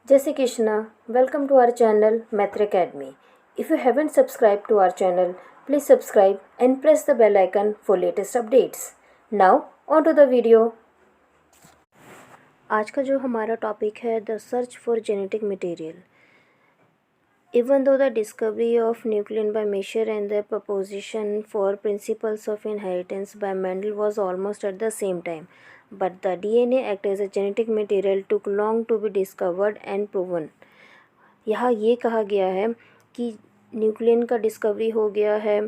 Jai Shri Krishna, welcome to our channel Maitre Academy. If you haven't subscribed to our channel, please subscribe and press the bell icon for latest updates. Now, on to the video. आज का जो हमारा topic है the search for genetic material. Even though the discovery of nuclein by Miescher and the proposition for principles of inheritance by Mendel was almost at the same time, but the DNA act as a genetic material took long to be discovered and proven. यहाँ ये कहा गया है कि nucleon का discovery हो गया है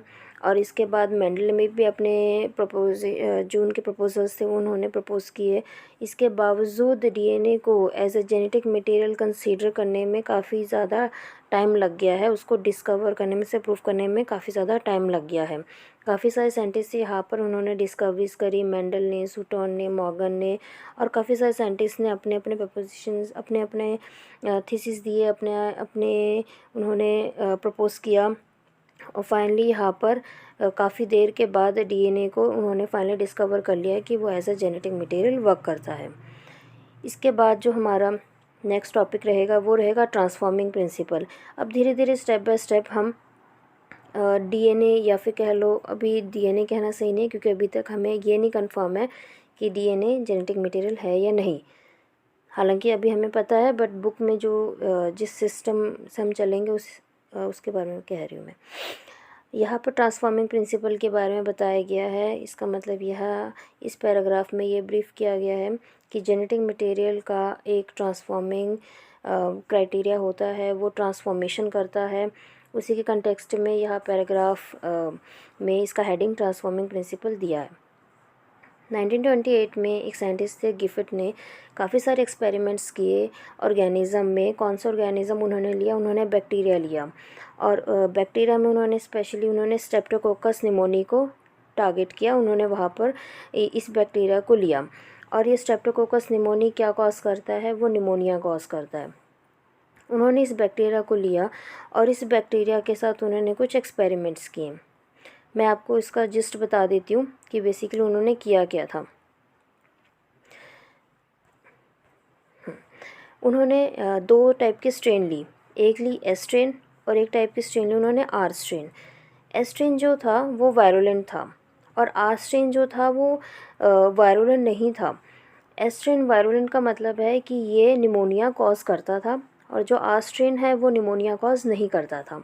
और इसके बाद मेंडल में भी अपने जो उनके प्रपोजल्स थे उन्होंने प्रपोज किए. इसके बावजूद डीएनए को as a genetic material consider करने में काफ़ी ज़्यादा टाइम लग गया है. उसको डिस्कवर करने में से प्रूफ करने में काफ़ी ज़्यादा टाइम लग गया है. काफ़ी सारे साइंटिस्ट यहाँ पर उन्होंने डिस्कवरीज करी. मेंडल ने, सूटोन ने, मॉर्गन ने और काफ़ी सारे साइंटिस्ट ने अपने अपने प्रपोजिशंस, अपने अपने थीसिस दिए, अपने उन्होंने प्रपोज किया. और फाइनली यहाँ पर काफ़ी देर के बाद डीएनए को उन्होंने फाइनली डिस्कवर कर लिया कि वो as a genetic material work करता है. इसके बाद जो हमारा नेक्स्ट टॉपिक रहेगा वो रहेगा ट्रांसफॉर्मिंग प्रिंसिपल. अब धीरे धीरे स्टेप बाय स्टेप हम डीएनए या फिर कह लो, अभी डीएनए कहना सही नहीं क्योंकि अभी तक हमें ये नहीं कंफर्म है कि डीएनए जेनेटिक मटेरियल है या नहीं. हालांकि अभी हमें पता है, बट बुक में जो जिस सिस्टम से हम चलेंगे उसके बारे में कह रही हूँ मैं. यहाँ पर ट्रांसफॉर्मिंग प्रिंसिपल के बारे में बताया गया है. इसका मतलब यह इस पैराग्राफ में ये ब्रीफ किया गया है कि जेनेटिक मटेरियल का एक ट्रांसफॉर्मिंग क्राइटेरिया होता है, वो ट्रांसफॉर्मेशन करता है. उसी के कंटेक्स्ट में यह पैराग्राफ में इसका हेडिंग ट्रांसफॉर्मिंग प्रिंसिपल दिया है. 1928 में एक साइंटिस्ट थे गिफिट ने काफ़ी सारे एक्सपेरिमेंट्स किए ऑर्गेनिज़म में. कौन सा ऑर्गेनिज़म उन्होंने लिया? उन्होंने बैक्टीरिया लिया. और बैक्टीरिया में उन्होंने स्पेशली स्ट्रेप्टोकोकस निमोनी को टारगेट किया. उन्होंने वहाँ पर इस बैक्टीरिया को लिया. और ये स्ट्रेप्टोकोकस निमोनी क्या कॉज करता है? वो निमोनिया कॉज करता है. उन्होंने इस बैक्टीरिया को लिया और इस बैक्टीरिया के साथ उन्होंने कुछ एक्सपेरिमेंट्स किए. मैं आपको इसका जिस्ट बता देती हूँ कि बेसिकली उन्होंने किया क्या था. उन्होंने दो टाइप की स्ट्रेन ली. एक ली एस स्ट्रेन और एक टाइप की स्ट्रेन ली उन्होंने आर स्ट्रेन. एस स्ट्रेन जो था वो वायरुलेंट था और आर स्ट्रेन जो था वो वायरुलेंट नहीं था. एस स्ट्रेन वायरुलेंट का मतलब है कि ये निमोनिया कॉज करता था और जो आर स्ट्रेन है वो निमोनिया कॉज नहीं करता था.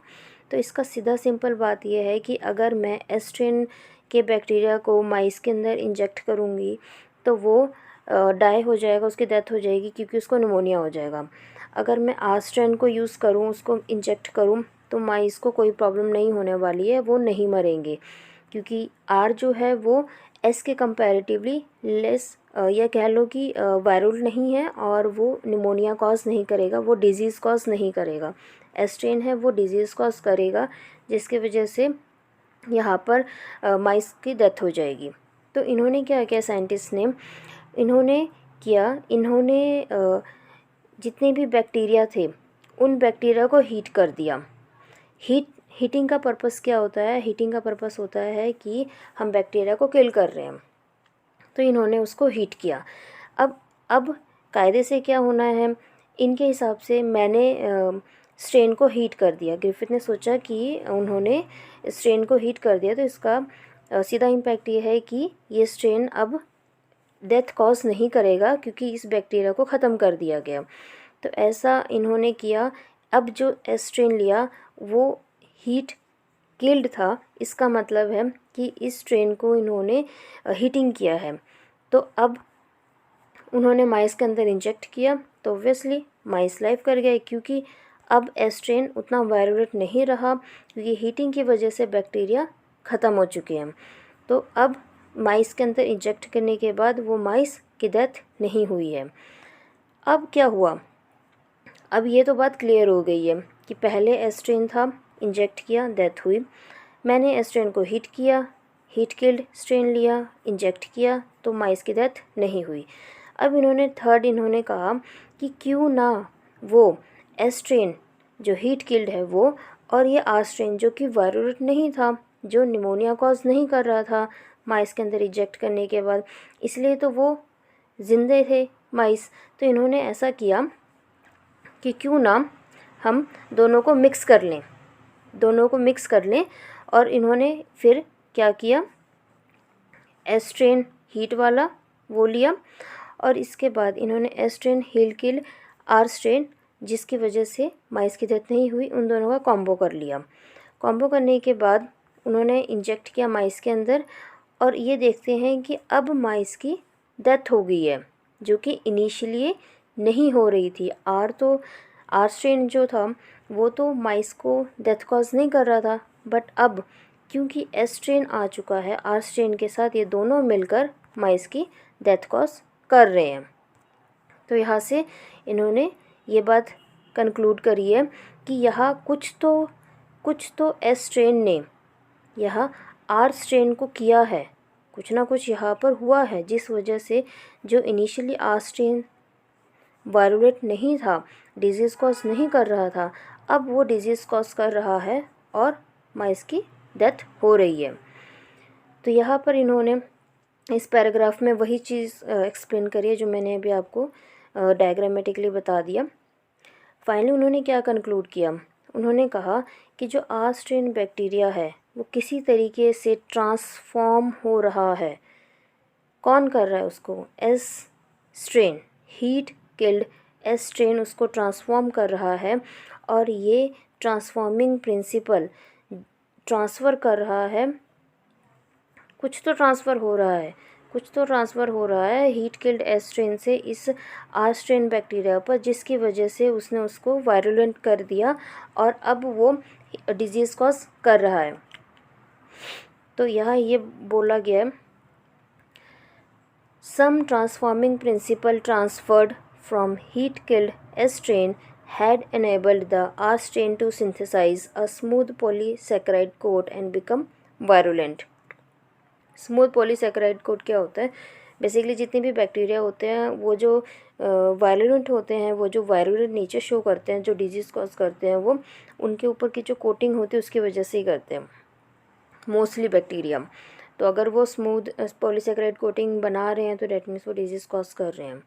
तो इसका सीधा सिंपल बात यह है कि अगर मैं एस स्ट्रेन के बैक्टीरिया को माइस के अंदर इंजेक्ट करूँगी तो वो डाई हो जाएगा, उसकी डेथ हो जाएगी क्योंकि उसको निमोनिया हो जाएगा. अगर मैं आर स्ट्रेन को यूज़ करूँ, उसको इंजेक्ट करूँ, तो माइस को कोई प्रॉब्लम नहीं होने वाली है, वो नहीं मरेंगे क्योंकि आर जो है वो एस के कंपैरेटिवली लेस या कह लो कि वायरल नहीं है और वो निमोनिया कॉज नहीं करेगा, वो डिजीज़ कॉज नहीं करेगा. एस स्ट्रेन है वो डिजीज़ कॉज करेगा जिसकी वजह से यहाँ पर माइस की डेथ हो जाएगी. तो इन्होंने क्या किया साइंटिस्ट ने? इन्होंने जितने भी बैक्टीरिया थे उन बैक्टीरिया को हीट कर दिया. हीटिंग का पर्पस क्या होता है? हीटिंग का पर्पस होता है कि हम बैक्टीरिया को किल कर रहे हैं, तो इन्होंने उसको हीट किया. अब कायदे से क्या होना है? इनके हिसाब से मैंने स्ट्रेन को हीट कर दिया. ग्रिफिथ ने सोचा कि उन्होंने स्ट्रेन को हीट कर दिया तो इसका सीधा इम्पैक्ट ये है कि ये स्ट्रेन अब डेथ कॉज नहीं करेगा क्योंकि इस बैक्टीरिया को ख़त्म कर दिया गया. तो ऐसा इन्होंने किया. अब जो एस स्ट्रेन लिया वो हीट किल्ड था. इसका मतलब है कि इस स्ट्रेन को इन्होंने हीटिंग किया है. तो अब उन्होंने माइस के अंदर इंजेक्ट किया तो ऑब्वियसली माइस लाइफ कर गए क्योंकि अब एस स्ट्रेन उतना वायरुलेंट नहीं रहा क्योंकि हीटिंग की वजह से बैक्टीरिया ख़त्म हो चुके हैं. तो अब माइस के अंदर इंजेक्ट करने के बाद वो माइस की डेथ नहीं हुई है. अब क्या हुआ? अब ये तो बात क्लियर हो गई है कि पहले एस स्ट्रेन था, इंजेक्ट किया, डेथ हुई. मैंने एस स्ट्रेन को हीट किया, हीट किल्ड स्ट्रेन लिया, इंजेक्ट किया तो माइस की डेथ नहीं हुई. अब इन्होंने कहा कि क्यों ना वो एस स्ट्रेन जो हीट किल्ड है वो और ये आर स्ट्रेन जो कि वायरुलेंट नहीं था, जो निमोनिया कॉज नहीं कर रहा था माइस के अंदर इंजेक्ट करने के बाद, इसलिए तो वो जिंदे थे माइस. तो इन्होंने ऐसा किया कि क्यों ना हम दोनों को मिक्स कर लें। और इन्होंने फिर क्या किया, एस्ट्रेन हीट वाला वो लिया, और इसके बाद इन्होंने एस्ट्रेन हील किल आर स्ट्रेन, जिसकी वजह से माइस की डेथ नहीं हुई, उन दोनों का कॉम्बो कर लिया। कॉम्बो करने के बाद उन्होंने इंजेक्ट किया माइस के अंदर, और ये देखते हैं कि अब माइस की डेथ हो गई है, जो कि इनिशियली नहीं हो रही थी। आर स्ट्रेन जो था वो तो माइस को डेथ कॉज नहीं कर रहा था, बट अब क्योंकि एस स्ट्रेन आ चुका है आर स्ट्रेन के साथ, ये दोनों मिलकर माइस की डेथ कॉज कर रहे हैं। तो यहाँ से इन्होंने ये बात कंक्लूड करी है कि यहाँ कुछ तो एस स्ट्रेन ने यहाँ आर स्ट्रेन को किया है, कुछ ना कुछ यहाँ पर हुआ है, जिस वजह से जो इनिशियली आर स्ट्रेन वायरुलेट नहीं था, डिजीज़ कॉज नहीं कर रहा था, अब वो डिजीज़ कॉज कर रहा है और माइस की डेथ हो रही है। तो यहाँ पर इन्होंने इस पैराग्राफ में वही चीज़ एक्सप्लेन करी है जो मैंने अभी आपको डायग्रामेटिकली बता दिया। फाइनली उन्होंने क्या कंक्लूड किया, उन्होंने कहा कि जो आर स्ट्रेन बैक्टीरिया है वो किसी तरीके से ट्रांसफॉर्म हो रहा है। कौन कर रहा है उसको? S strain, heat killed S strain उसको ट्रांसफॉर्म कर रहा है, और ये ट्रांसफॉर्मिंग प्रिंसिपल ट्रांसफ़र कर रहा है, कुछ तो ट्रांसफ़र हो रहा है हीट किल्ड एस स्ट्रेन से इस आर स्ट्रेन बैक्टीरिया पर, जिसकी वजह से उसने उसको वायरुलेंट कर दिया और अब वो डिजीज़ कॉज कर रहा है। तो यहाँ ये बोला गया है, some transforming principle transferred from heat killed S strain had enabled the R strain to synthesize a smooth polysaccharide coat and become virulent। Smooth polysaccharide coat क्या होता है? बेसिकली जितने भी बैक्टीरिया होते हैं वो जो वायरुलेंट होते हैं, वो जो वायरुलेंट नेचर शो करते हैं, जो डिजीज़ कॉज करते हैं, वो उनके ऊपर की जो कोटिंग होती है उसकी वजह से ही करते हैं मोस्टली बैक्टीरिया। तो अगर वो स्मूथ पॉलीसैकेराइड कोटिंग बना रहे हैं तो डेट मीन्स वो डिजीज़ कॉज कर रहे हैं।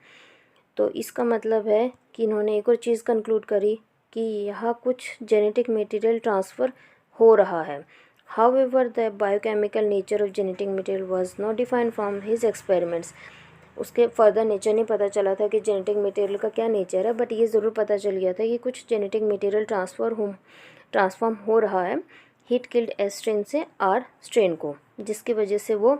तो इसका मतलब है कि इन्होंने एक और चीज़ कंक्लूड करी कि यहाँ कुछ जेनेटिक मटेरियल ट्रांसफ़र हो रहा है। However, the biochemical nature of genetic material was not defined from his experiments। उसके फर्दर नेचर नहीं पता चला था कि जेनेटिक मटेरियल का क्या नेचर है, बट ये ज़रूर पता चल गया था कि कुछ जेनेटिक मटेरियल ट्रांसफॉर्म हो रहा है हीट किल्ड एस स्ट्रेन से आर स्ट्रेन को, जिसकी वजह से वो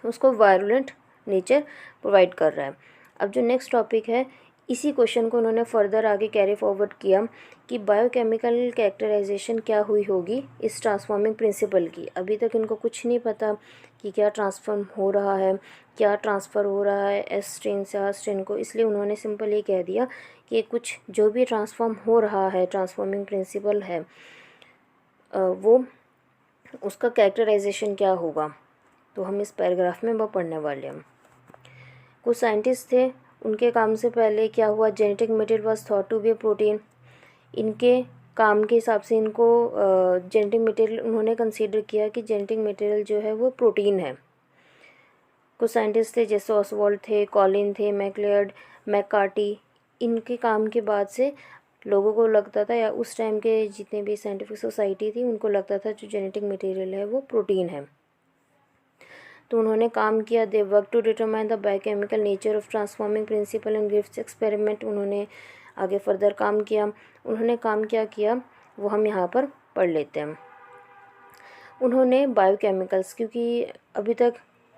उसको वायरुलेंट नेचर प्रोवाइड कर रहा है। अब जो नेक्स्ट टॉपिक है, इसी क्वेश्चन को उन्होंने फर्दर आगे कैरी फॉरवर्ड किया कि बायोकेमिकल कैरेक्टराइजेशन क्या हुई होगी इस ट्रांसफॉर्मिंग प्रिंसिपल की। अभी तक इनको कुछ नहीं पता कि क्या ट्रांसफॉर्म हो रहा है, क्या ट्रांसफ़र हो रहा है एस स्ट्रेन से आर स्ट्रेन को, इसलिए उन्होंने सिंपल ये कह दिया कि कुछ जो भी ट्रांसफॉर्म हो रहा है, ट्रांसफॉर्मिंग प्रिंसिपल है, वो उसका कैरेक्टराइजेशन क्या होगा। तो हम इस पैराग्राफ में वो पढ़ने वाले हैं। कुछ साइंटिस्ट थे, उनके काम से पहले क्या हुआ, genetic material was thought to be protein. इनके काम के हिसाब से इनको जेनेटिक मटेरियल उन्होंने कंसीडर किया कि जेनेटिक मटेरियल जो है वो प्रोटीन है। कुछ साइंटिस्ट थे जैसे ऑसवाल्ड थे, कॉलिन थे, मैकलियर्ड, मैककार्टी। इनके काम के बाद से लोगों को लगता था, या उस टाइम के जितने भी साइंटिफिक सोसाइटी थी उनको लगता था जो जेनेटिक मटेरियल है वो प्रोटीन है। तो उन्होंने काम किया, they work to determine the biochemical nature of transforming principle in Griffith experiment. उन्होंने आगे फर्दर काम किया। उन्होंने काम क्या किया वो हम यहाँ पर पढ़ लेते हैं। उन्होंने बायोकेमिकल्स, क्योंकि अभी तक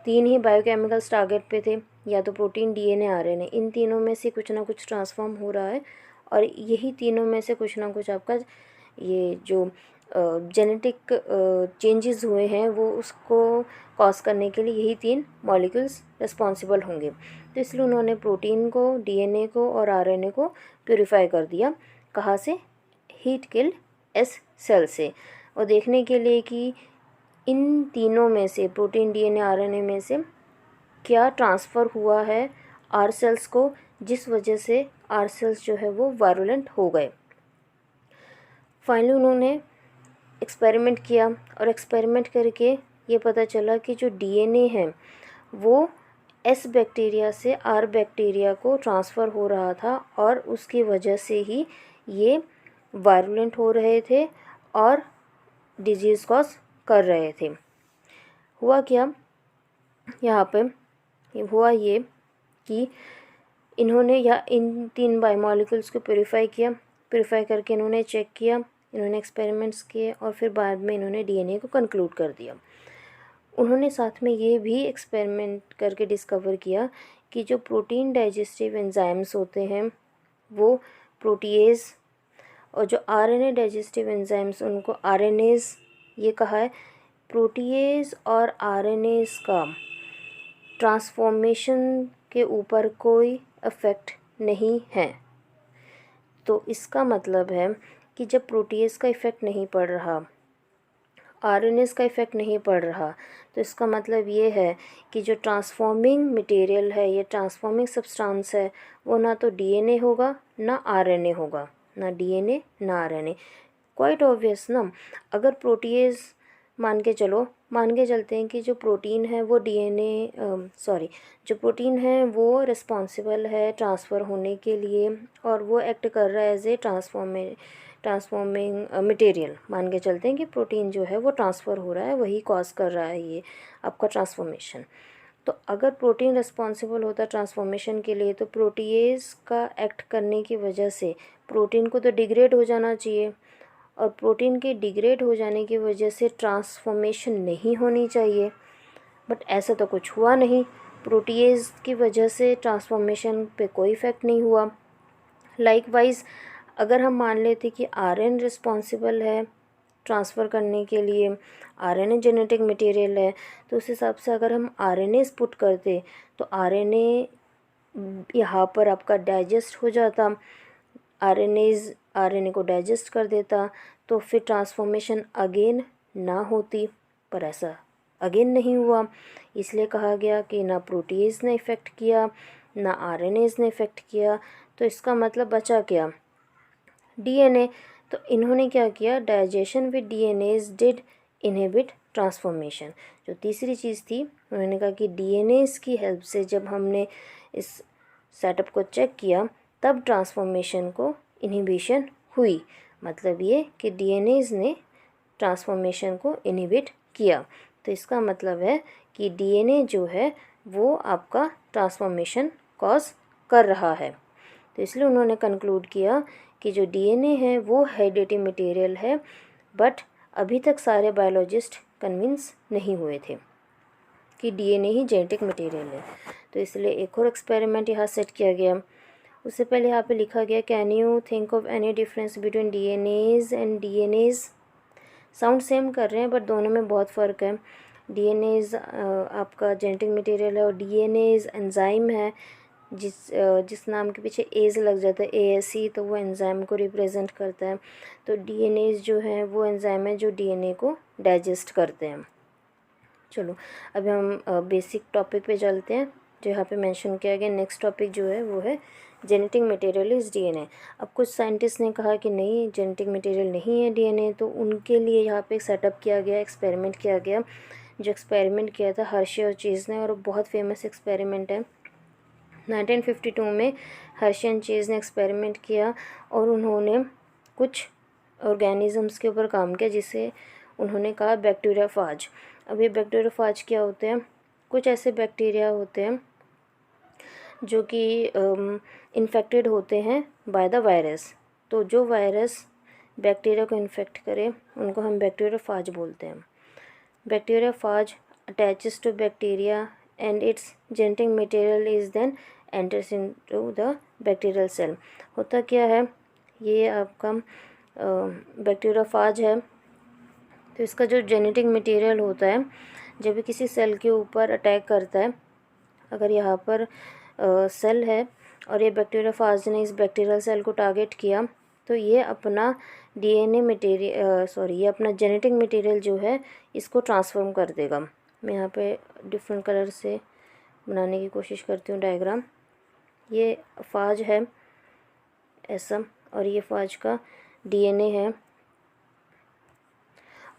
3 ही बायोकेमिकल्स टारगेट पे थे, या तो प्रोटीन, डीएनए, आरएनए, इन तीनों में से कुछ ना कुछ ट्रांसफॉर्म हो रहा है, और यही तीनों में से कुछ ना कुछ आपका ये जो जेनेटिक चेंजेस हुए हैं वो उसको कॉज करने के लिए यही 3 मॉलिक्यूल्स रिस्पॉन्सिबल होंगे। तो इसलिए उन्होंने प्रोटीन को, डीएनए को और आरएनए को प्यूरिफाई कर दिया। कहाँ से? हीट किल्ड एस सेल से, और देखने के लिए कि इन तीनों में से, प्रोटीन, डीएनए, आरएनए में से क्या ट्रांसफ़र हुआ है आर सेल्स को, जिस वजह से आर सेल्स जो है वो वायरुलेंट हो गए। फाइनली उन्होंने एक्सपेरिमेंट किया, और एक्सपेरिमेंट करके ये पता चला कि जो डीएनए है वो एस बैक्टीरिया से आर बैक्टीरिया को ट्रांसफ़र हो रहा था और उसकी वजह से ही ये वायरुलेंट हो रहे थे और डिजीज़ कॉज कर रहे थे। हुआ क्या यहाँ पे, हुआ ये कि इन्होंने इन 3 बायोमॉलिक्यूल्स को प्योरीफाई करके इन्होंने चेक किया, इन्होंने एक्सपेरिमेंट्स किए और फिर बाद में इन्होंने डीएनए को कंक्लूड कर दिया। उन्होंने साथ में ये भी एक्सपेरिमेंट करके डिस्कवर किया कि जो प्रोटीन डाइजेस्टिव एंजाइम्स होते हैं वो प्रोटीएज, और जो आरएनए डाइजेस्टिव एंजाइम्स उनको आरएनएज ये कहा है। प्रोटीएज और आरएनएज का ट्रांसफॉर्मेशन के ऊपर कोई इफ़ेक्ट नहीं है। तो इसका मतलब है कि जब प्रोटीएज का इफ़ेक्ट नहीं पड़ रहा, आरएनएस का इफ़ेक्ट नहीं पड़ रहा, तो इसका मतलब ये है कि जो ट्रांसफॉर्मिंग मटेरियल है, ये ट्रांसफॉर्मिंग सब्सटेंस है, वो ना तो डीएनए होगा ना आरएनए होगा, ना डीएनए ना आरएनए। क्वाइट ऑब्वियस ना। अगर प्रोटीएज मान के चलते हैं कि जो प्रोटीन है वो जो प्रोटीन है वो रिस्पॉन्सिबल है ट्रांसफ़र होने के लिए और वो एक्ट कर रहा है एज ए ट्रांसफॉर्मिंग मटेरियल। मान के चलते हैं कि प्रोटीन जो है वो ट्रांसफ़र हो रहा है, वही कॉज कर रहा है ये आपका ट्रांसफॉर्मेशन। तो अगर प्रोटीन रिस्पॉन्सिबल होता ट्रांसफॉर्मेशन के लिए, तो प्रोटीएज का एक्ट करने की वजह से प्रोटीन को तो डिग्रेड हो जाना चाहिए, और प्रोटीन के डिग्रेड हो जाने की वजह से ट्रांसफॉर्मेशन नहीं होनी चाहिए। बट ऐसा तो कुछ हुआ नहीं, प्रोटीएज की वजह से ट्रांसफॉर्मेशन पे कोई इफ़ेक्ट नहीं हुआ। लाइकवाइज अगर हम मान लेते कि आरएन रिस्पॉन्सिबल है ट्रांसफ़र करने के लिए, आरएनए जेनेटिक मटेरियल है, तो उस हिसाब से अगर हम आरएनए पुट करते तो आरएनए यहाँ पर आपका डाइजेस्ट हो जाता, आरएनए को डाइजेस्ट कर देता, तो फिर ट्रांसफॉर्मेशन अगेन ना होती। पर ऐसा अगेन नहीं हुआ, इसलिए कहा गया कि ना प्रोटीएज ने इफ़ेक्ट किया ना आरएनएज ने इफ़ेक्ट किया। तो इसका मतलब बचा क्या, डीएनए। तो इन्होंने क्या किया, digestion with DNAs did inhibit transformation. जो तीसरी चीज़ थी, उन्होंने कहा कि डीएनएज की हेल्प से जब हमने इस सेटअप को चेक किया तब ट्रांसफॉर्मेशन को इनहिबिशन हुई। मतलब ये कि डीएनएज ने ट्रांसफॉर्मेशन को इनहिबिट किया। तो इसका मतलब है कि डीएनए जो है वो आपका ट्रांसफॉर्मेशन कॉज कर रहा है। तो इसलिए उन्होंने कंक्लूड किया कि जो डीएनए है वो हेरिडिटरी मटेरियल है, बट अभी तक सारे बायोलॉजिस्ट कन्विंस नहीं हुए थे कि डीएनए ही जेनेटिक मटेरियल है। तो इसलिए एक और एक्सपेरिमेंट यहाँ सेट किया गया। उससे पहले यहाँ पे लिखा गया, can you think of any difference between DNAs and DNAs. Sound same कर रहे हैं बट दोनों में बहुत फ़र्क है। डीएनएज आपका जेनेटिक मटेरियल है और डीएनएज एंजाइम है, जिस नाम के पीछे एज लग जाता है ASE, तो वो एंजाइम को रिप्रेजेंट करता है। तो डीएनएज जो है वो एंजाइम है जो डीएनए को डाइजेस्ट करते हैं। चलो अभी हम बेसिक टॉपिक पे चलते हैं जो यहाँ पे मेंशन किया गया। नेक्स्ट टॉपिक जो है वो है जेनेटिक मटेरियल इज़ डीएनए। अब कुछ साइंटिस्ट ने कहा कि नहीं, जेनेटिक मटेरियल नहीं है डीएनए, तो उनके लिए यहाँ पे सेटअप किया गया, एक्सपेरिमेंट किया गया। जो एक्सपेरिमेंट किया था हर्शी और चेज़ ने, और बहुत फेमस एक्सपेरिमेंट है। 1952 में हर्शी एंड चेज़ ने एक्सपेरिमेंट किया और उन्होंने कुछ ऑर्गेनिज़म्स के ऊपर काम किया जिसे उन्होंने कहा बैक्टीरियाफाज। अब ये बैक्टीरियाफाज क्या होते हैं, कुछ ऐसे बैक्टीरिया होते हैं जो कि इन्फेक्टेड होते हैं बाय द वायरस। तो जो वायरस बैक्टीरिया को इन्फेक्ट करे उनको हम बैक्टीरियाफाज बोलते हैं। Bacteriophage attaches to bacteria and its genetic material is then enters into the bacterial cell। होता क्या है, ये आपका बैक्टीरियाफाज है। तो इसका जो जेनेटिक मटेरियल होता है जब भी किसी सेल के ऊपर अटैक करता है, अगर यहाँ पर सेल है और ये बैक्टीरियाफाज ने इस बैक्टीरियल सेल को टारगेट किया, तो ये अपना डीएनए मटेरियल ये अपना जेनेटिक मटेरियल जो है इसको ट्रांसफॉर्म कर देगा। मैं यहाँ पे डिफरेंट कलर से बनाने की कोशिश करती हूँ डायग्राम। ये फाज है ऐसा, और ये फाज का डीएनए है,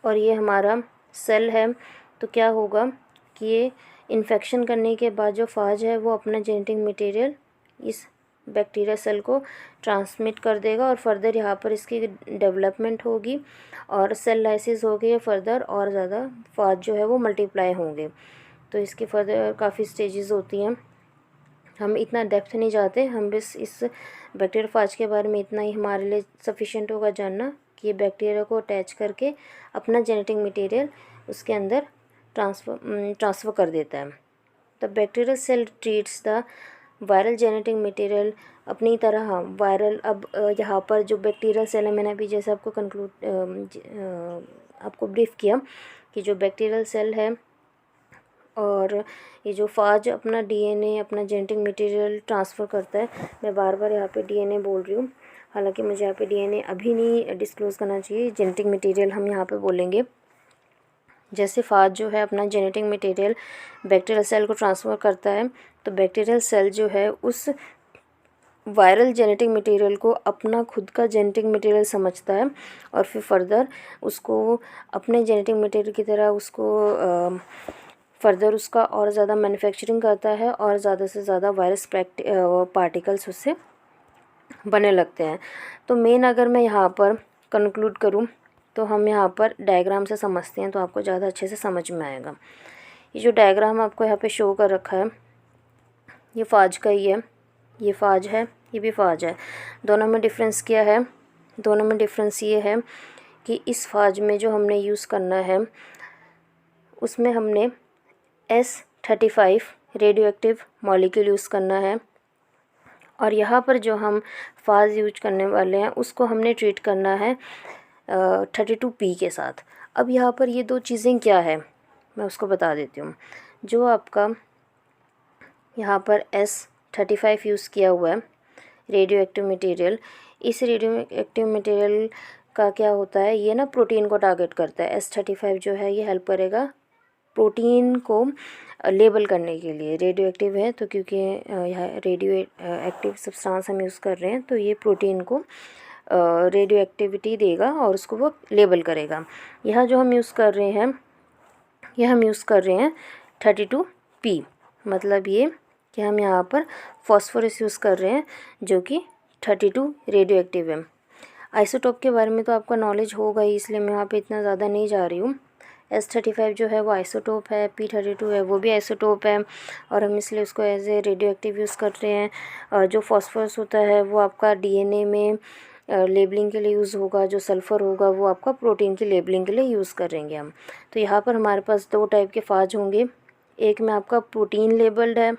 और ये हमारा सेल है। तो क्या होगा कि इन्फेक्शन करने के बाद जो फाज है वो अपना जेनेटिक मटेरियल इस बैक्टीरिया सेल को ट्रांसमिट कर देगा और फर्दर यहाँ पर इसकी डेवलपमेंट होगी और सेल लाइसिस होगी, फर्दर और ज़्यादा फाज जो है वो मल्टीप्लाई होंगे। तो इसकी फर्दर काफ़ी स्टेजेस होती हैं, हम इतना डेप्थ नहीं जाते, हम बस इस बैक्टीरिया फाज के बारे में इतना ही हमारे लिए सफिशिएंट होगा जानना कि ये बैक्टीरिया को अटैच करके अपना जेनेटिक मटेरियल उसके अंदर ट्रांसफ़र कर देता है। The bacterial cell treats the viral genetic material अपनी तरह। हाँ, वायरल, अब यहाँ पर जो बैक्टीरियल सेल है, मैंने अभी जैसे आपको आपको ब्रीफ किया कि जो बैक्टीरियल सेल है और ये जो फाज अपना डीएनए, अपना जेनेटिक मटेरियल ट्रांसफ़र करता है। मैं बार बार यहाँ पे डीएनए बोल रही हूँ, हालांकि मुझे यहाँ पे डीएनए अभी नहीं डिस्क्लोज़ करना चाहिए, जेनेटिक मटेरियल हम यहाँ पे बोलेंगे। जैसे फाज जो है अपना जेनेटिक मटेरियल बैक्टीरियल सेल को ट्रांसफ़र करता है, तो बैक्टीरियल सेल जो है उस वायरल जेनेटिक मटेरियल को अपना खुद का जेनेटिक मटेरियल समझता है और फिर फर्दर उसको अपने जेनेटिक मटेरियल की तरह उसको फर्दर उसका और ज़्यादा मैन्युफैक्चरिंग करता है और ज़्यादा से ज़्यादा वायरस पार्टिकल्स उससे बनने लगते हैं। तो मेन अगर मैं यहाँ पर कंक्लूड करूँ तो हम यहाँ पर डायग्राम से समझते हैं तो आपको ज़्यादा अच्छे से समझ में आएगा। ये जो डायग्राम आपको यहाँ पे शो कर रखा है, ये फाज का ही है, ये फाज है, ये भी फाज है। दोनों में डिफरेंस क्या है? दोनों में डिफरेंस ये है कि इस फाज में जो हमने यूज़ करना है उसमें हमने S35 radio active molecule use करना है और यहाँ पर जो हम फाज यूज करने वाले हैं उसको हमने ट्रीट करना है 32P के साथ। अब यहाँ पर ये दो चीज़ें क्या है मैं उसको बता देती हूँ। जो आपका यहाँ पर S35 यूज़ किया हुआ है रेडियो एक्टिव मटेरियल, इस रेडियो एक्टिव मटेरियल का क्या होता है, ये ना प्रोटीन को टारगेट करता है। S35 जो है ये हेल्प करेगा प्रोटीन को लेबल करने के लिए। रेडियो एक्टिव है तो क्योंकि यह रेडियो एक्टिव सब्सटेंस हम यूज़ कर रहे हैं तो ये प्रोटीन को रेडियो एक्टिविटी देगा और उसको वो लेबल करेगा। यह जो हम यूज़ कर रहे हैं, यह हम यूज़ कर रहे हैं 32P, मतलब ये कि हम यहाँ पर फॉस्फोरस यूज़ कर रहे हैं जो कि 32 रेडियो एक्टिव है। आइसोटोप के बारे में तो आपका नॉलेज होगा ही, इसलिए मैं वहाँ पे इतना ज़्यादा नहीं जा रही हूँ। S35 जो है वो आइसोटोप है, P32 है वो भी आइसोटोप है और हम इसलिए उसको as a radioactive use कर रहे हैं। और जो फॉस्फोरस होता है वो आपका डीएनए में लेबलिंग के लिए यूज़ होगा, जो सल्फ़र होगा वो आपका प्रोटीन की लेबलिंग के लिए यूज़ करेंगे हम। तो यहाँ पर हमारे पास दो टाइप के फाज होंगे, एक में आपका प्रोटीन लेबल्ड है,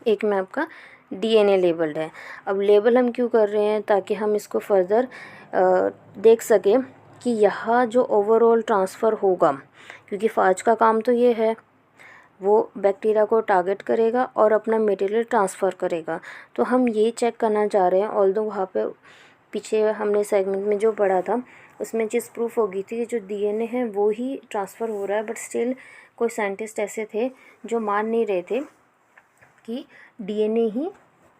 एक में आपका डीएनए लेबल्ड है। अब लेबल हम क्यों कर रहे हैं? ताकि हम इसको फर्दर देख सकें कि यहाँ जो ओवरऑल ट्रांसफ़र होगा, क्योंकि फाज का काम तो ये है वो बैक्टीरिया को टारगेट करेगा और अपना मटेरियल ट्रांसफ़र करेगा। तो हम ये चेक करना चाह रहे हैं, ऑल्दो वहाँ पे पीछे हमने सेगमेंट में जो पढ़ा था उसमें चीज़ प्रूफ हो गई थी कि जो डीएनए है वो ही ट्रांसफ़र हो रहा है, बट स्टिल कोई साइंटिस्ट ऐसे थे जो मान नहीं रहे थे कि डीएनए ही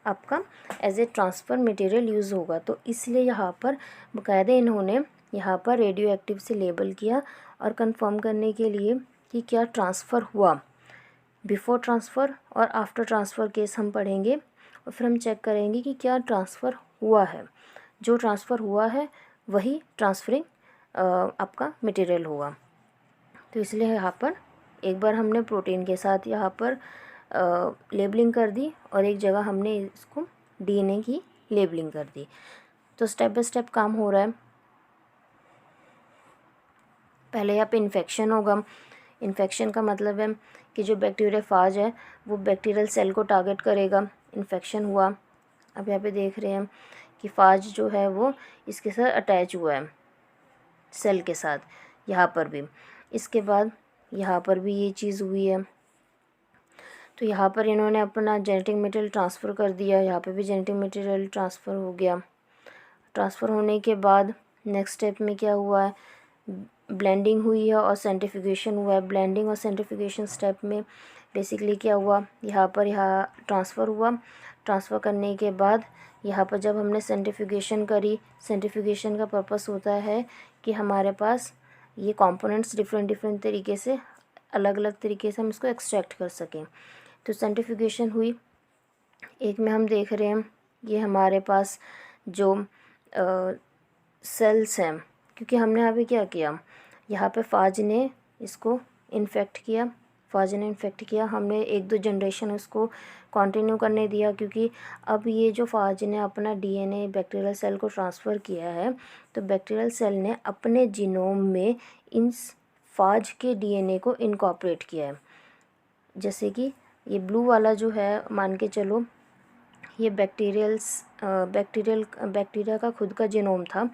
आपका as a transfer material use होगा। तो इसलिए यहाँ पर बाकायदा इन्होंने यहाँ पर रेडियो एक्टिव से लेबल किया और कंफर्म करने के लिए कि क्या ट्रांसफ़र हुआ, बिफोर ट्रांसफ़र और आफ्टर ट्रांसफ़र केस हम पढ़ेंगे और फिर हम चेक करेंगे कि क्या ट्रांसफ़र हुआ है। जो ट्रांसफ़र हुआ है वही ट्रांसफरिंग आपका मटेरियल होगा। तो इसलिए यहाँ पर एक बार हमने प्रोटीन के साथ यहाँ पर लेबलिंग कर दी और एक जगह हमने इसको डीएनए की लेबलिंग कर दी। तो स्टेप बाय स्टेप काम हो रहा है। पहले यहाँ पे इन्फेक्शन होगा। इन्फेक्शन का मतलब है कि जो बैक्टीरिया फाज है वो बैक्टीरियल सेल को टारगेट करेगा, इन्फेक्शन हुआ। अब यहाँ पे देख रहे हैं कि फाज जो है वो इसके साथ अटैच हुआ है सेल के साथ, यहाँ पर भी। इसके बाद यहाँ पर भी ये चीज़ हुई है, तो यहाँ पर इन्होंने अपना जेनेटिक मटेरियल ट्रांसफ़र कर दिया, यहाँ पे भी जेनेटिक मटेरियल ट्रांसफ़र हो गया। ट्रांसफ़र होने के बाद नेक्स्ट स्टेप में क्या हुआ है, ब्लेंडिंग हुई है और सेंट्रीफ्यूगेशन हुआ है। ब्लेंडिंग और सेंट्रीफ्यूगेशन स्टेप में बेसिकली क्या हुआ, यहाँ ट्रांसफ़र हुआ। ट्रांसफ़र करने के बाद यहाँ पर जब हमने सेंट्रीफ्यूगेशन करी, सेंट्रीफ्यूगेशन का पर्पस होता है कि हमारे पास ये कंपोनेंट्स डिफरेंट डिफरेंट तरीके से अलग अलग तरीके से हम इसको एक्सट्रैक्ट कर सकें। तो सेंट्रीफ्यूगेशन हुई, एक में हम देख रहे हैं ये हमारे पास जो सेल्स हैं, क्योंकि हमने यहाँ पे क्या किया, यहाँ पे फाज ने इसको इन्फेक्ट किया, हमने 1-2 जनरेशन उसको कंटिन्यू करने दिया, क्योंकि अब ये जो फाज ने अपना डीएनए बैक्टीरियल सेल को ट्रांसफ़र किया है, तो बैक्टीरियल सेल ने अपने जीनोम में इन फाज के डीएनए को इनकॉर्पोरेट किया है। जैसे कि ये ब्लू वाला जो है, मान के चलो ये बैक्टीरिया का खुद का जीनोम था,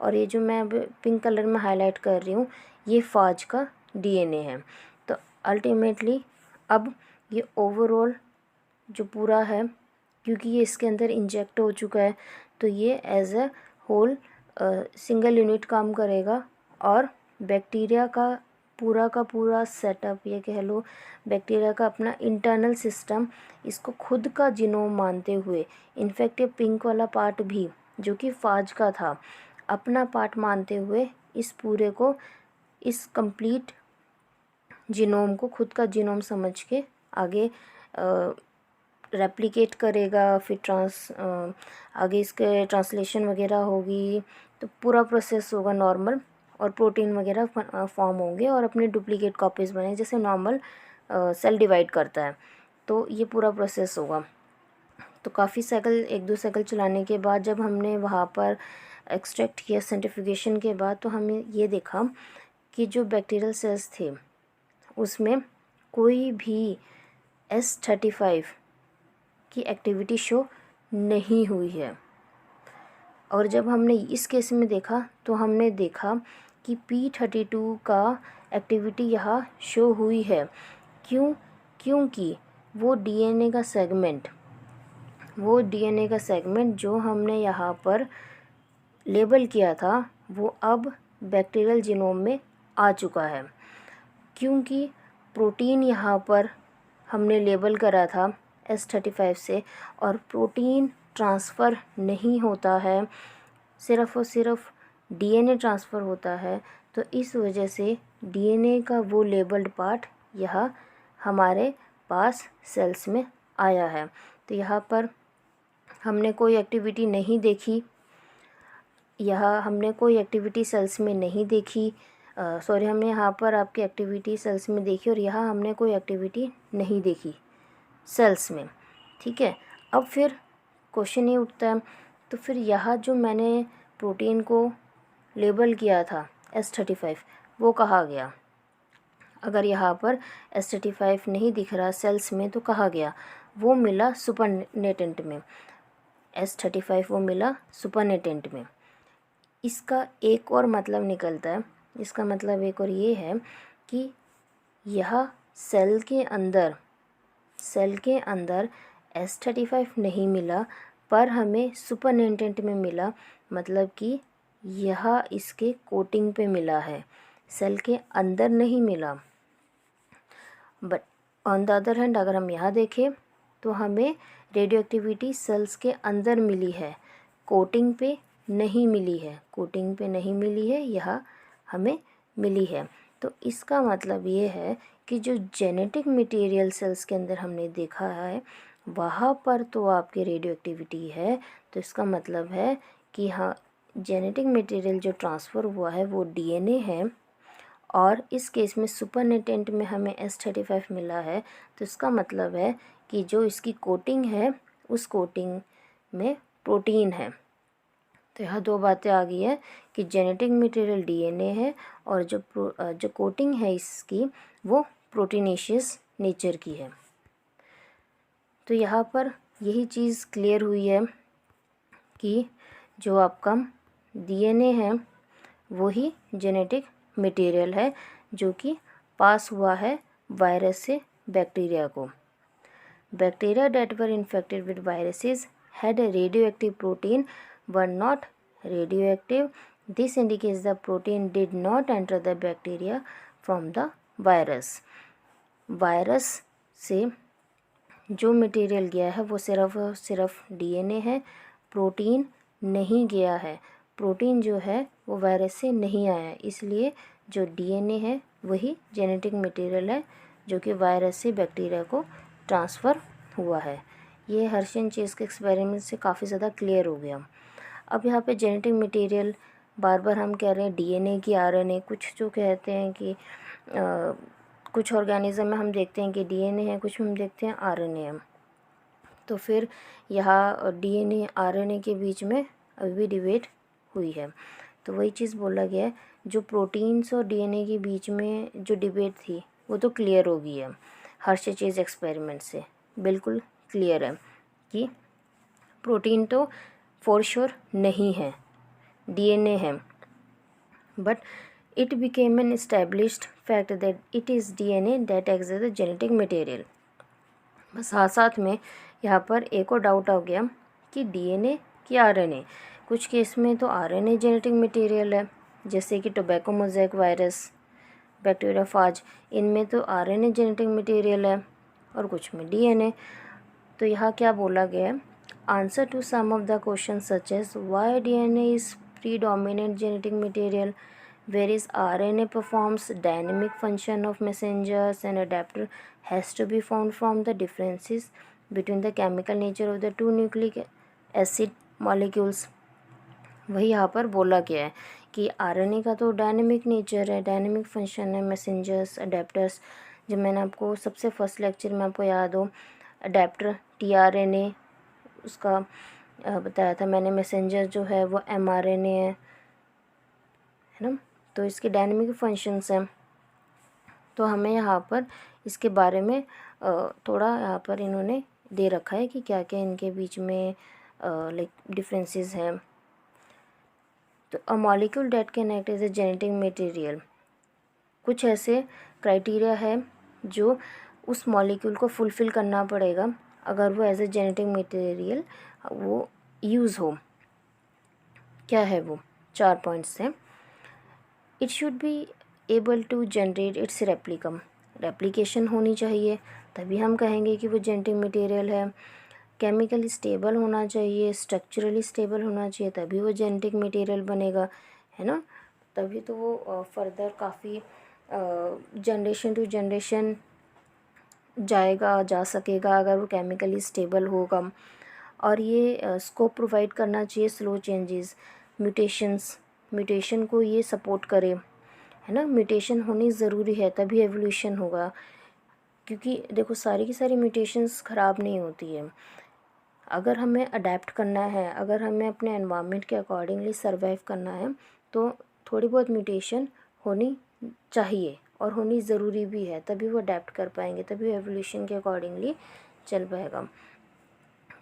और ये जो मैं अब पिंक कलर में हाईलाइट कर रही हूँ ये फाज का डीएनए है। तो अल्टीमेटली अब ये ओवरऑल जो पूरा है, क्योंकि ये इसके अंदर इंजेक्ट हो चुका है, तो ये as a whole single unit काम करेगा, और बैक्टीरिया का पूरा सेटअप, ये कह लो बैक्टीरिया का अपना इंटरनल सिस्टम, इसको खुद का जीनोम मानते हुए, इनफैक्ट ये पिंक वाला पार्ट भी जो कि फाज का था, अपना पार्ट मानते हुए इस पूरे को, इस कंप्लीट जीनोम को खुद का जीनोम समझ के आगे रेप्लिकेट करेगा, फिर आगे इसके ट्रांसलेशन वगैरह होगी, तो पूरा प्रोसेस होगा नॉर्मल, और प्रोटीन वगैरह फॉर्म होंगे और अपने डुप्लीकेट कॉपीज़ बने, जैसे नॉर्मल सेल डिवाइड करता है, तो ये पूरा प्रोसेस होगा। तो काफ़ी साइकिल, 1-2 साइकिल चलाने के बाद जब हमने वहाँ पर एक्सट्रैक्ट किया सेंट्रीफ्यूगेशन के बाद, तो हमें ये देखा कि जो बैक्टीरियल सेल्स थे उसमें कोई भी S35 की एक्टिविटी शो नहीं हुई है। और जब हमने इस केस में देखा तो हमने देखा कि P32 का एक्टिविटी यहाँ शो हुई है। क्योंकि वो डीएनए का सेगमेंट जो हमने यहाँ पर लेबल किया था वो अब बैक्टीरियल जीनोम में आ चुका है। क्योंकि प्रोटीन यहाँ पर हमने लेबल करा था S35 से, और प्रोटीन ट्रांसफ़र नहीं होता है, सिर्फ़ और सिर्फ डीएनए ट्रांसफ़र होता है, तो इस वजह से डीएनए का वो लेबल्ड पार्ट यहाँ हमारे पास सेल्स में आया है। तो यहाँ पर हमने कोई एक्टिविटी नहीं देखी, सेल्स में नहीं देखी, हमने यहाँ पर आपकी एक्टिविटी सेल्स में देखी, और यहाँ हमने कोई एक्टिविटी नहीं देखी सेल्स में। ठीक है, अब फिर क्वेश्चन ये उठता है, तो फिर यहाँ जो मैंने प्रोटीन को लेबल किया था S35, वो कहाँ गया? अगर यहाँ पर S35 नहीं दिख रहा सेल्स में, तो कहाँ गया? वो मिला सुपरनेटेंट में, S35 वो मिला सुपरनेटेंट में। इसका एक और मतलब निकलता है, इसका मतलब एक और ये है कि यह सेल के अंदर S35 नहीं मिला, पर हमें सुपरनेटेंट में मिला, मतलब कि यह इसके कोटिंग पे मिला है, सेल के अंदर नहीं मिला। But on the other hand अगर हम यहाँ देखें तो हमें रेडियो एक्टिविटी सेल्स के अंदर मिली है, कोटिंग पे नहीं मिली है, यह हमें मिली है। तो इसका मतलब ये है कि जो जेनेटिक मटेरियल सेल्स के अंदर हमने देखा है वहाँ पर तो आपकी रेडियो एक्टिविटी है, तो इसका मतलब है कि हाँ, जेनेटिक मटेरियल जो ट्रांसफ़र हुआ है वो डीएनए है, और इस केस में सुपरनेटेंट में हमें S35 मिला है, तो इसका मतलब है कि जो इसकी कोटिंग है उस कोटिंग में प्रोटीन है। तो यहाँ 2 बातें आ गई है कि जेनेटिक मटेरियल डीएनए है, और जो कोटिंग है इसकी वो प्रोटीनेशियस नेचर की है। तो यहाँ पर यही चीज़ क्लियर हुई है कि जो आपका डीएनए है वही जेनेटिक मटेरियल है जो कि पास हुआ है वायरस से बैक्टीरिया को। Bacteria that were infected with viruses had a radioactive protein were not radioactive. This indicates the protein did not enter the bacteria from the virus. Virus से जो मटेरियल गया है वो सिर्फ डीएनए है, प्रोटीन नहीं गया है। प्रोटीन जो है वो वायरस से नहीं आया है, इसलिए जो डीएनए है वही जेनेटिक मटेरियल है जो कि वायरस से बैक्टीरिया को ट्रांसफ़र हुआ है। ये हर्षन चेस के एक्सपेरिमेंट से काफ़ी ज़्यादा क्लियर हो गया। अब यहाँ पे जेनेटिक मटेरियल बार बार हम कह रहे हैं डीएनए की आरएनए, कुछ जो कहते हैं कि कुछ ऑर्गेनिज्म में हम देखते हैं कि डीएनए है, कुछ में हम देखते हैं आरएनए है। तो फिर यहाँ डीएनए आरएनए के बीच में अभी भी डिबेट हुई है। तो वही चीज़ बोला गया है, जो प्रोटीन्स और डीएनए के बीच में जो डिबेट थी वो तो क्लियर हो गई है हर्षे चेज एक्सपेरिमेंट से। बिल्कुल क्लियर है कि प्रोटीन तो फॉर श्योर नहीं है, डीएनए है, but it became an established fact that it is DNA that acts as a genetic material। बस साथ साथ में यहाँ पर एक और डाउट आ गया कि डीएनए कि आरएनए। कुछ केस में तो आरएनए जेनेटिक मटेरियल है, जैसे कि टोबैको मोज़ेक वायरस, बैक्टीरियोफाज, इनमें तो आरएनए जेनेटिक मटेरियल है और कुछ में डीएनए। तो यहाँ क्या बोला गया है, answer to some of the question such as why DNA is predominant genetic material, whereas RNA performs dynamic function of messengers and adapter, has to be found from the differences between the chemical nature of the two nucleic acid molecules। वही यहाँ पर बोला गया है कि RNA का तो dynamic nature है, डायनेमिक फंक्शन है, मैसेंजर्स, अडेप्टर्स। जब मैंने आपको सबसे फर्स्ट लेक्चर में आपको याद हो अडेप्टर टीआरएनए उसका बताया था मैंने, मैसेंजर जो है वो एमआरएनए है ना। तो इसके डायनेमिक फंक्शंस हैं। तो हमें यहाँ पर इसके बारे में थोड़ा यहाँ पर इन्होंने दे रखा है कि क्या क्या इनके बीच में लाइक डिफरेंसेस हैं। तो a molecule that can act as a genetic material, कुछ ऐसे क्राइटेरिया है जो उस मॉलिक्यूल को फुलफ़िल करना पड़ेगा अगर वो एज ए जेनेटिक मटेरियल वो यूज़ हो। क्या है वो? 4 पॉइंट्स हैं। It should be able to generate its replica, replication होनी चाहिए तभी हम कहेंगे कि वो जेनेटिक मटेरियल है। केमिकली स्टेबल होना चाहिए, स्ट्रक्चरली स्टेबल होना चाहिए तभी वो जेनेटिक मटेरियल बनेगा, है ना। तभी तो वो फर्दर काफ़ी जनरेशन टू जनरेशन जा सकेगा अगर वो केमिकली स्टेबल होगा। और ये स्कोप प्रोवाइड करना चाहिए स्लो चेंजेस, म्यूटेशन को ये सपोर्ट करे, है ना। म्यूटेशन होनी ज़रूरी है तभी एवोल्यूशन होगा, क्योंकि देखो सारी की सारी म्यूटेशंस ख़राब नहीं होती है। अगर हमें अडेप्ट करना है, अगर हमें अपने एनवायरनमेंट के अकॉर्डिंगली सर्वाइव करना है तो थोड़ी बहुत म्यूटेशन होनी चाहिए और होनी ज़रूरी भी है, तभी वो अडेप्ट कर पाएंगे, तभी एवोल्यूशन के अकॉर्डिंगली चल पाएगा।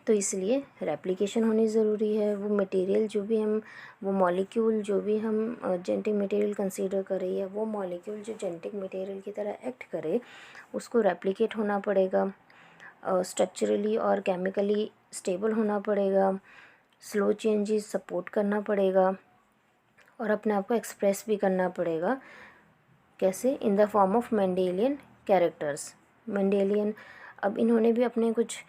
तो इसलिए रेप्लिकेशन होनी ज़रूरी है। वो मटेरियल जो भी हम, वो मॉलिक्यूल जो भी हम जेनेटिक मटेरियल कंसीडर करें या वो मॉलिक्यूल जो जेनेटिक मटेरियल की तरह एक्ट करे उसको रेप्लिकेट होना पड़ेगा, स्ट्रक्चरली और केमिकली स्टेबल होना पड़ेगा, स्लो चेंजेस सपोर्ट करना पड़ेगा और अपने आप को एक्सप्रेस भी करना पड़ेगा। कैसे? In the form of Mendelian characters. Mendelian, अब इन्होंने भी अपने कुछ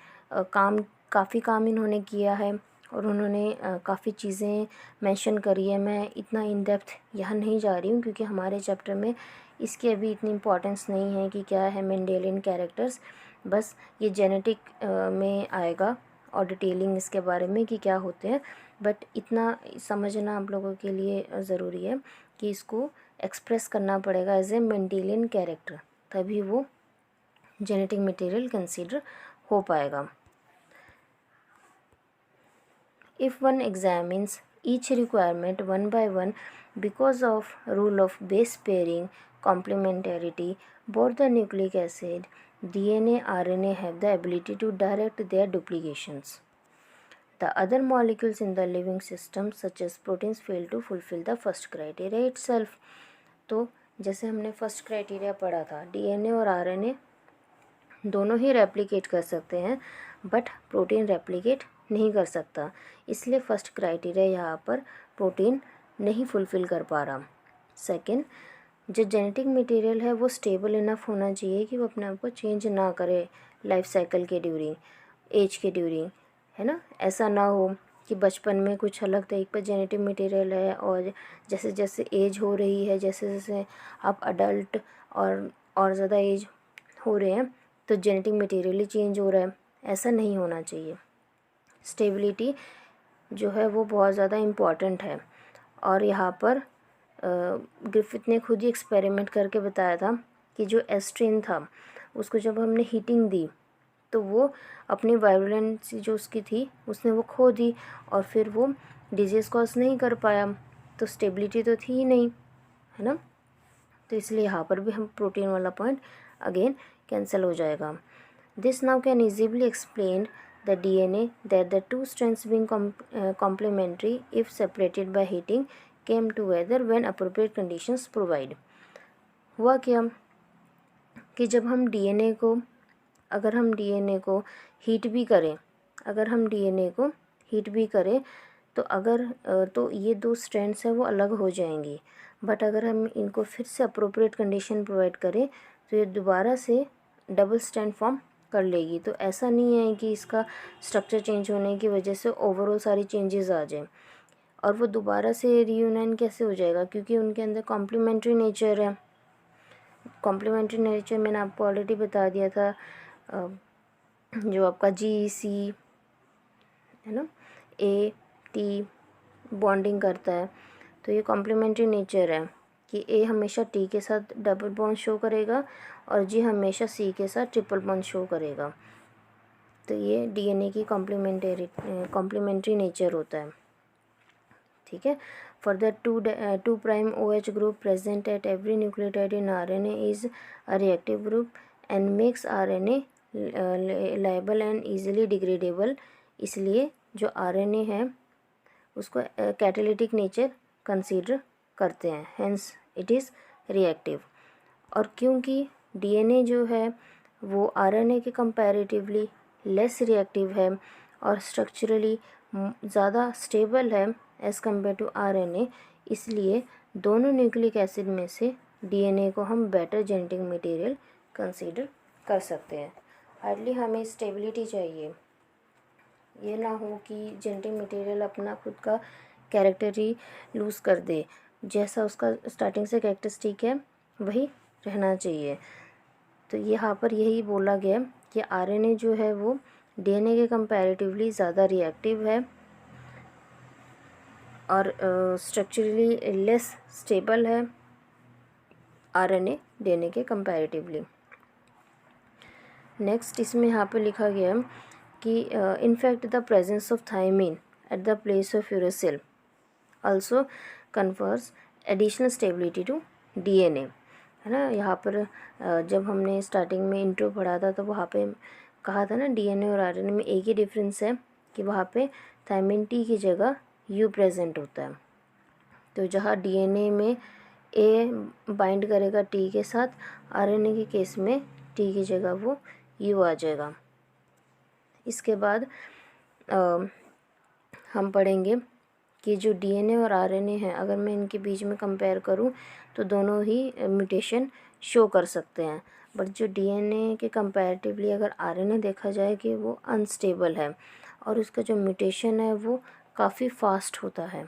काफ़ी काम इन्होंने किया है और उन्होंने काफ़ी चीज़ें मेंशन करी है। मैं इतना इन डेप्थ यहाँ नहीं जा रही हूँ क्योंकि हमारे चैप्टर में इसकी अभी इतनी इम्पोर्टेंस नहीं है कि क्या है मेंडेलियन कैरेक्टर्स। बस ये जेनेटिक में आएगा और डिटेलिंग इसके बारे में कि क्या होते हैं, बट इतना समझना आप लोगों के लिए ज़रूरी है कि इसको एक्सप्रेस करना पड़ेगा एज ए मेंडेलियन कैरेक्टर, तभी वो जेनेटिक मटेरियल कंसीडर हो पाएगा। If one examines each requirement one by one, because of rule of base pairing complementarity, both the nucleic acid, DNA, RNA have the ability to direct their duplications. The other molecules in the living system such as proteins fail to fulfill the first criteria itself। तो जैसे हमने first criteria पढ़ा था, DNA और RNA दोनों ही replicate कर सकते हैं बट प्रोटीन रेप्लिकेट नहीं कर सकता, इसलिए फर्स्ट क्राइटेरिया यहाँ पर प्रोटीन नहीं फुलफ़िल कर पा रहा। सेकंड, जो जेनेटिक मटेरियल है वो स्टेबल इनफ होना चाहिए कि वो अपने आप को चेंज ना करे लाइफ साइकिल के ड्यूरिंग, एज के ड्यूरिंग, है ना। ऐसा ना हो कि बचपन में कुछ अलग टाइप का जेनेटिक मटेरियल है, और जैसे जैसे एज हो रही है, जैसे जैसे आप अडल्ट और ज़्यादा एज हो रहे हैं तो जेनेटिक मटेरियल ही चेंज हो रहा है। ऐसा नहीं होना चाहिए। स्टेबिलिटी जो है वो बहुत ज़्यादा इम्पॉर्टेंट है। और यहाँ पर ग्रिफिथ ने खुद ही एक्सपेरिमेंट करके बताया था कि जो एस्ट्रिन था उसको जब हमने हीटिंग दी तो वो अपनी वायरुलेंसी जो उसकी थी उसने वो खो दी, और फिर वो डिजीज़ कॉज नहीं कर पाया, तो स्टेबिलिटी तो थी ही नहीं, है ना। तो इसलिए यहाँ पर भी हम प्रोटीन वाला पॉइंट अगेन कैंसिल हो जाएगा। This now can easily explain the DNA that the two strands being complementary if separated by heating came together when appropriate conditions provide। हुआ क्या कि जब हम DNA को अगर हम DNA को हीट भी करें अगर हम DNA को हीट भी करें तो तो ये दो स्ट्रैंड्स हैं वो अलग हो जाएंगी, बट अगर हम इनको फिर से अप्रोप्रिएट कंडीशन प्रोवाइड करें तो ये दोबारा से डबल स्ट्रैंड फॉर्म कर लेगी। तो ऐसा नहीं है कि इसका स्ट्रक्चर चेंज होने की वजह से ओवरऑल सारी चेंजेस आ जाएं, और वो दोबारा से रीयूनाइन कैसे हो जाएगा, क्योंकि उनके अंदर कॉम्प्लीमेंट्री नेचर है। कॉम्प्लीमेंट्री नेचर मैंने आपको ऑलरेडी बता दिया था, जो आपका GC है ना, A-T बॉन्डिंग करता है, तो ये कॉम्प्लीमेंट्री नेचर है कि A हमेशा T के साथ डबल बॉन्ड शो करेगा और G हमेशा C के साथ ट्रिपल बॉन्ड शो करेगा। तो ये DNA की कॉम्प्लीमेंट्री नेचर होता है, ठीक है। Further 2' OH group present at every nucleotide in RNA is a reactive group and makes RNA liable and easily degradable. इसलिए जो RNA है उसको कैटालिटिक नेचर कंसीडर करते हैं, हेंस इट इज़ रिएक्टिव। और क्योंकि DNA जो है वो RNA के कंपैरेटिवली लेस रिएक्टिव है और स्ट्रक्चरली ज़्यादा स्टेबल है एज़ कम्पेयर टू RNA, इसलिए दोनों न्यूक्लिक एसिड में से DNA को हम बेटर जेनेटिक मटेरियल कंसीडर कर सकते हैं। हार्डली हमें स्टेबिलिटी चाहिए, ये ना हो कि जेनेटिक मटेरियल अपना खुद का कैरेक्टर ही लूज़ कर दे, जैसा उसका स्टार्टिंग से कैरेक्टरिस्टिक है वही रहना चाहिए। तो यहाँ पर यही बोला गया कि RNA जो है वो DNA के कंपैरेटिवली ज़्यादा रिएक्टिव है और स्ट्रक्चरली लेस स्टेबल है RNA DNA के कंपैरेटिवली। नेक्स्ट इसमें यहाँ पे लिखा गया कि in fact the presence of thymine at the place of uracil also confers additional stability to DNA, है ना। यहाँ पर जब हमने स्टार्टिंग में इंट्रो पढ़ा था तो वहाँ पे कहा था ना DNA और RNA में एक ही डिफरेंस है कि वहाँ पे थायमिन T की जगह U प्रेजेंट होता है। तो जहाँ DNA में A बाइंड करेगा T के साथ, RNA के केस में T की जगह वो U आ जाएगा। इसके बाद हम पढ़ेंगे कि जो DNA और RNA है अगर मैं इनके बीच में कंपेयर करूं तो दोनों ही म्यूटेशन शो कर सकते हैं, बट जो DNA के कंपैरेटिवली अगर RNA देखा जाए कि वो अनस्टेबल है और उसका जो म्यूटेशन है वो काफ़ी फास्ट होता है।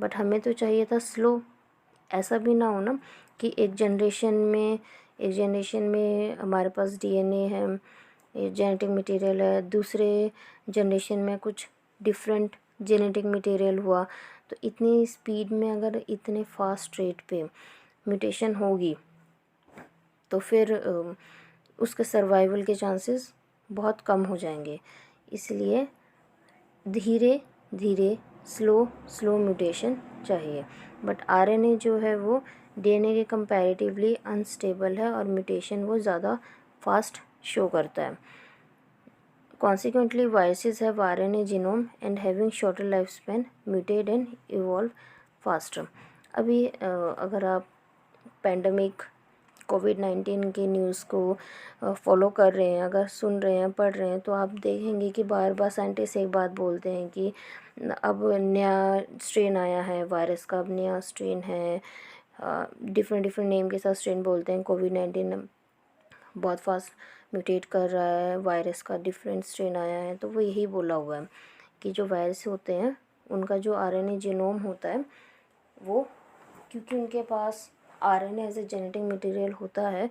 बट हमें तो चाहिए था स्लो। ऐसा भी ना हो ना कि एक जनरेशन में हमारे पास DNA है, जेनेटिक मटेरियल है, दूसरे जनरेशन में कुछ डिफरेंट जेनेटिक मटेरियल हुआ, तो इतनी स्पीड में अगर इतने फास्ट रेट पे म्यूटेशन होगी तो फिर उसके सर्वाइवल के चांसेस बहुत कम हो जाएंगे। इसलिए धीरे धीरे स्लो म्यूटेशन चाहिए। बट RNA जो है वो DNA के कंपैरेटिवली अनस्टेबल है और म्यूटेशन वो ज़्यादा फास्ट शो करता है। Consequently, viruses have RNA genome and having shorter lifespan mutate and evolve faster। अभी अगर आप पेंडेमिक कोविड-19 के न्यूज़ को फॉलो कर रहे हैं, अगर सुन रहे हैं, पढ़ रहे हैं, तो आप देखेंगे कि बार बार साइंटिस्ट एक बात बोलते हैं कि अब नया स्ट्रेन आया है वायरस का, अब नया स्ट्रेन है, डिफरेंट नेम के साथ स्ट्रेन बोलते हैं। कोविड-19 बहुत फास्ट म्यूटेट कर रहा है, वायरस का डिफरेंट स्ट्रेन आया है, तो वो यही बोला हुआ है कि जो वायरस होते हैं उनका जो आरएनए जीनोम होता है वो, क्योंकि उनके पास RNA as a genetic material होता है,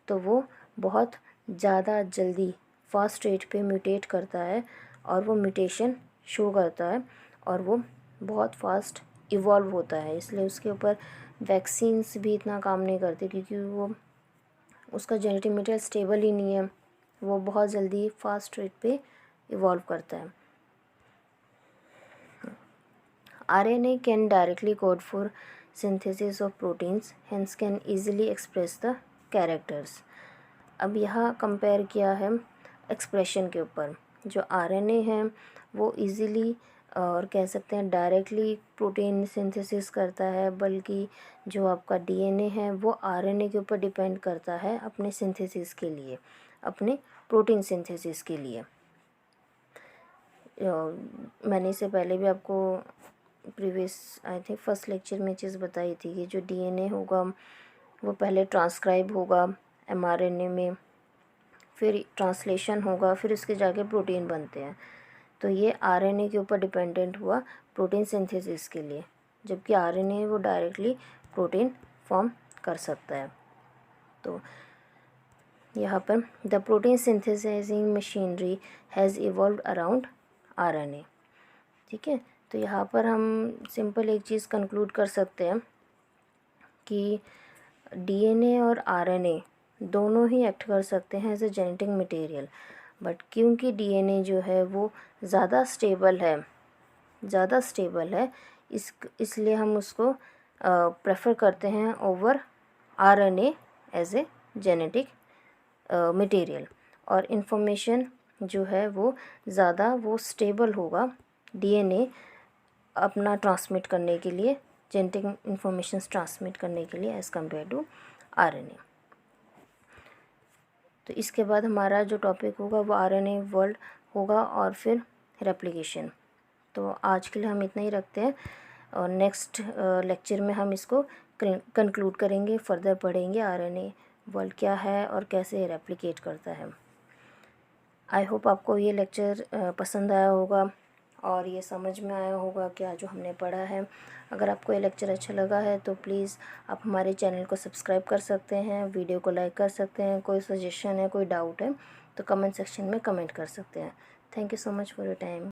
तो वो बहुत ज़्यादा जल्दी फास्ट रेट पे म्यूटेट करता है और वो म्यूटेशन शो करता है और वो बहुत फास्ट इवॉल्व होता है। इसलिए उसके ऊपर वैक्सीन्स भी इतना काम नहीं करती, क्योंकि वो उसका जेनेटिक मटेरियल स्टेबल ही नहीं है, वो बहुत जल्दी फास्ट रेट पे इवॉल्व करता है। RNA can directly code for synthesis of proteins, hence can easily express the characters। अब यहाँ कंपेयर किया है एक्सप्रेशन के ऊपर। जो RNA है वो इजीली और कह सकते हैं डायरेक्टली प्रोटीन सिंथेसिस करता है, बल्कि जो आपका DNA है वो RNA के ऊपर डिपेंड करता है अपने सिंथेसिस के लिए, अपने प्रोटीन सिंथेसिस के लिए। मैंने इससे पहले भी आपको previous I think first lecture में चीज़ बताई थी कि जो DNA होगा वो पहले ट्रांसक्राइब होगा mRNA में, फिर ट्रांसलेशन होगा, फिर उसके जाके प्रोटीन बनते हैं। तो ये RNA के ऊपर डिपेंडेंट हुआ प्रोटीन सिंथेसिस के लिए, जबकि RNA वो डायरेक्टली प्रोटीन फॉर्म कर सकता है। तो यहाँ पर the protein synthesising machinery has evolved around RNA। ठीक है, तो यहाँ पर हम सिंपल एक चीज़ कंक्लूड कर सकते हैं कि DNA और RNA दोनों ही एक्ट कर सकते हैं as a genetic material, but क्योंकि DNA जो है वो ज़्यादा स्टेबल है इसलिए हम उसको प्रेफर करते हैं over RNA as a genetic material. और इन्फॉर्मेशन जो है वो ज़्यादा वो स्टेबल होगा DNA अपना ट्रांसमिट करने के लिए, जेनेटिक इंफॉर्मेशन ट्रांसमिट करने के लिए एज़ कम्पेयर टू RNA। तो इसके बाद हमारा जो टॉपिक होगा वो RNA वर्ल्ड होगा और फिर रेप्लिकेशन। तो आज के लिए हम इतना ही रखते हैं और नेक्स्ट लेक्चर में हम इसको कंक्लूड करेंगे, फर्दर पढ़ेंगे RNA वर्ल्ड क्या है और कैसे रेप्लिकेट करता है। आई होप आपको ये लेक्चर पसंद आया होगा और ये समझ में आया होगा क्या जो हमने पढ़ा है। अगर आपको ये लेक्चर अच्छा लगा है तो प्लीज़ आप हमारे चैनल को सब्सक्राइब कर सकते हैं, वीडियो को लाइक कर सकते हैं। कोई सजेशन है, कोई डाउट है तो कमेंट सेक्शन में कमेंट कर सकते हैं। Thank you so much for your time.